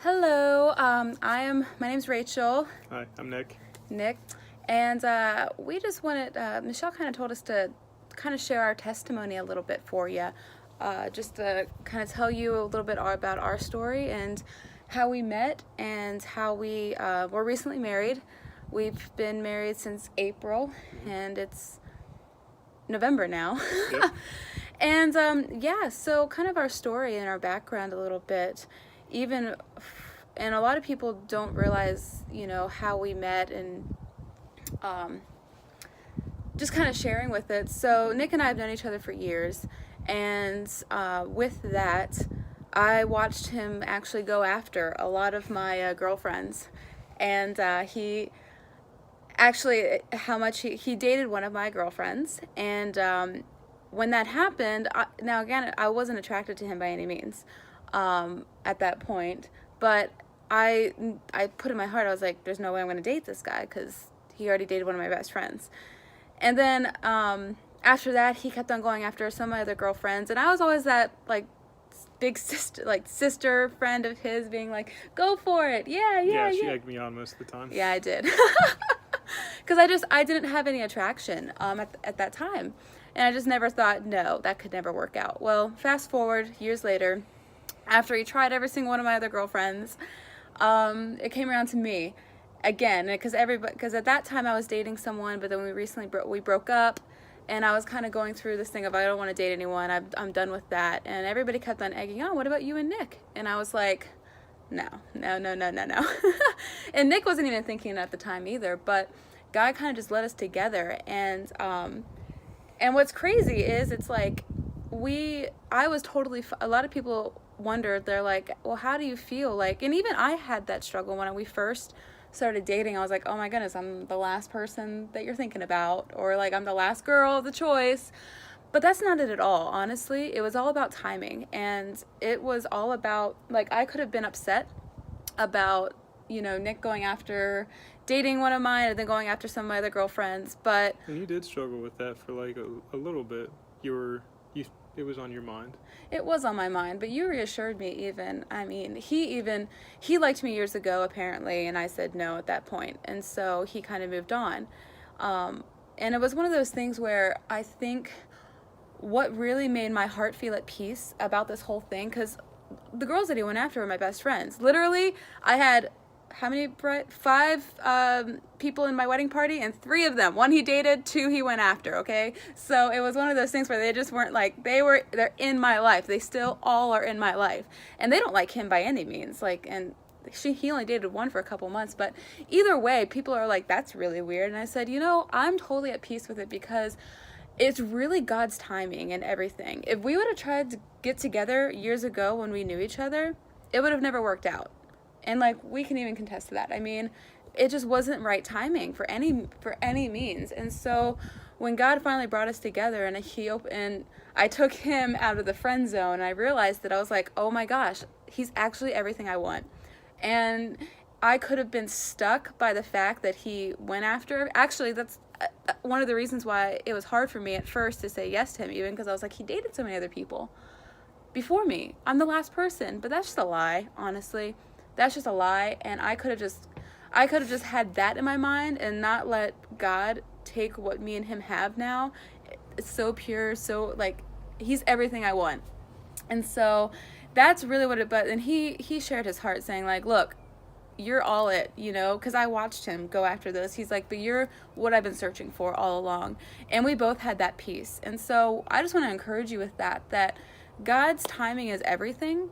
Hello, my name's Rachel, Hi, I'm Nick. Nick, and we just wanted, Michelle kind of told us to kind of share our testimony a little bit for you, just to kind of tell you a little bit about our story and how we met and how we were recently married. We've been married since April, and it's November now. Yep. And yeah, so kind of our story and our background a little bit, even, and a lot of people don't realize, how we met and um, just kind of sharing with it. So Nick and I have known each other for years, and with that, I watched him actually go after a lot of my girlfriends, and he actually how much he dated one of my girlfriends, and when that happened, now again, I wasn't attracted to him by any means at that point, but I put in my heart, I was like, there's no way I'm going to date this guy because he already dated one of my best friends. And then after that, he kept on going after some of my other girlfriends, and I was always that like big sister, like sister friend of his, being like, go for it, yeah, Yeah, she egged me on most of the time. yeah, I did. Because I didn't have any attraction at that time. And I just never thought, no, that could never work out. Well, fast forward years later, after he tried every single one of my other girlfriends, it came around to me again. Because at that time I was dating someone, but then we recently we broke up. And I was kind of going through this thing of, I don't want to date anyone. I'm done with that. And everybody kept on egging on, what about you and Nick? And I was like, no. And Nick wasn't even thinking at the time either, but God kind of just led us together. And what's crazy is, it's like, I was totally, a lot of people wondered, they're like, well, how do you feel? Like, and even I had that struggle when we first started dating. I was like, oh my goodness, I'm the last person that you're thinking about, or like, I'm the last girl of the choice. But that's not it at all, honestly. It was all about timing, and it was all about, like, I could have been upset about, Nick going after dating one of mine and then going after some of my other girlfriends, but And you did struggle with that for like a little bit. It was on your mind. it was on my mind. But you reassured me even. I mean, he liked me years ago, apparently, and I said no at that point. And so he kind of moved on. And it was one of those things where I think what really made my heart feel at peace about this whole thing, because the girls that he went after were my best friends. Literally, I had how many five people in my wedding party, and three of them, one he dated, two he went after. Okay, so it was one of those things where they just weren't like, they're in my life. They still all are in my life, and they don't like him by any means. Like, and he only dated one for a couple months, but either way, people are like, that's really weird. And I said, I'm totally at peace with it, because it's really God's timing and everything. If we would have tried to get together years ago when we knew each other, it would have never worked out. And like, we can even contest to that. I mean, it just wasn't right timing for any means. And so when God finally brought us together, and I took him out of the friend zone, I realized that I was like, oh my gosh, he's actually everything I want. And I could have been stuck by the fact that he went after. Actually, that's one of the reasons why it was hard for me at first to say yes to him, even, because I was like, he dated so many other people before me. I'm the last person. But that's just a lie, honestly. That's just a lie. And I could have just had that in my mind and not let God take what me and him have now. It's so pure, so like, he's everything I want. And so that's really what it, but, and he shared his heart, saying like, look, you're all it, because I watched him go after this. He's like, but you're what I've been searching for all along. And we both had that peace. And so I just want to encourage you with that God's timing is everything.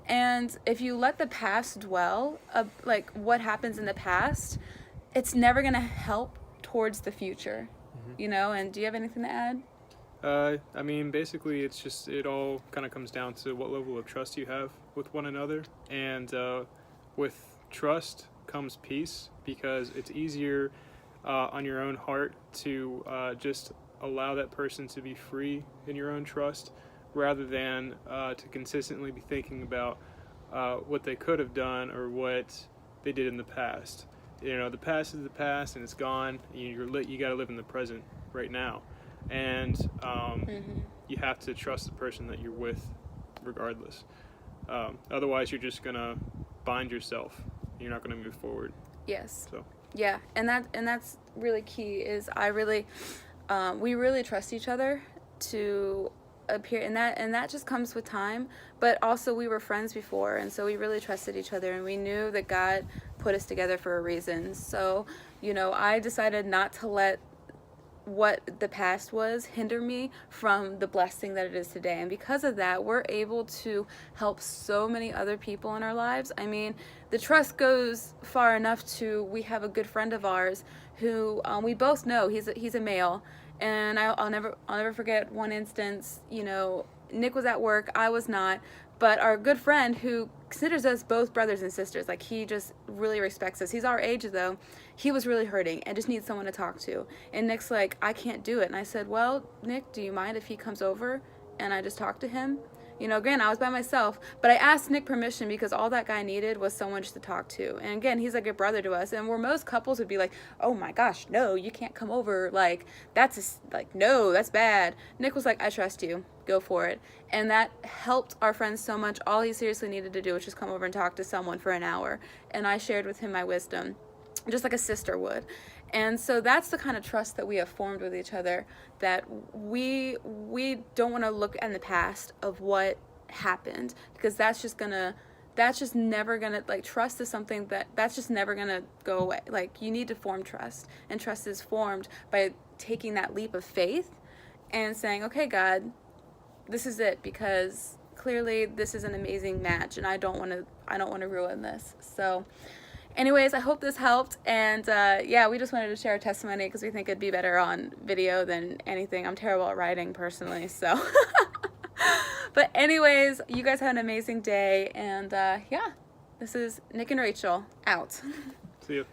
And if you let the past dwell, like what happens in the past, it's never going to help towards the future, And do you have anything to add? I mean, basically, it all kind of comes down to what level of trust you have with one another. And with trust comes peace, because it's easier on your own heart to just allow that person to be free in your own trust, rather than to consistently be thinking about what they could have done or what they did in the past. The past is the past, and it's gone. You got to live in the present right now, and you have to trust the person that you're with, regardless. Otherwise, you're just gonna bind yourself, you're not going to move forward. Yes. So Yeah, and that's really key. Is we really trust each other to appear, and that just comes with time. But also, we were friends before, and so we really trusted each other, and we knew that God put us together for a reason. So, I decided not to let what the past was hinder me from the blessing that it is today. And because of that, we're able to help so many other people in our lives. I mean, the trust goes far enough to, we have a good friend of ours who we both know he's a male, and I'll never forget one instance. Nick was at work, I was not, but our good friend, who considers us both brothers and sisters, like, he just really respects us. He's our age, though. He was really hurting and just needs someone to talk to. And Nick's like, I can't do it. And I said, well, Nick, do you mind if he comes over and I just talk to him? Again, I was by myself, but I asked Nick permission because all that guy needed was someone just to talk to. And again, he's like a brother to us. And where most couples would be like, oh my gosh, no, you can't come over. Like, no, that's bad. Nick was like, I trust you. Go for it. And that helped our friends so much. All he seriously needed to do was just come over and talk to someone for an hour. And I shared with him my wisdom, just like a sister would. And so that's the kind of trust that we have formed with each other, that we don't want to look in the past of what happened, because that's just never gonna, like, trust is something that's just never gonna go away. Like, you need to form trust, and trust is formed by taking that leap of faith and saying, okay, God, this is it, because clearly this is an amazing match, and I don't want to ruin this. So anyways, I hope this helped, and we just wanted to share our testimony because we think it'd be better on video than anything. I'm terrible at writing personally, so. But anyways, you guys have an amazing day, and this is Nick and Rachel, out. see ya.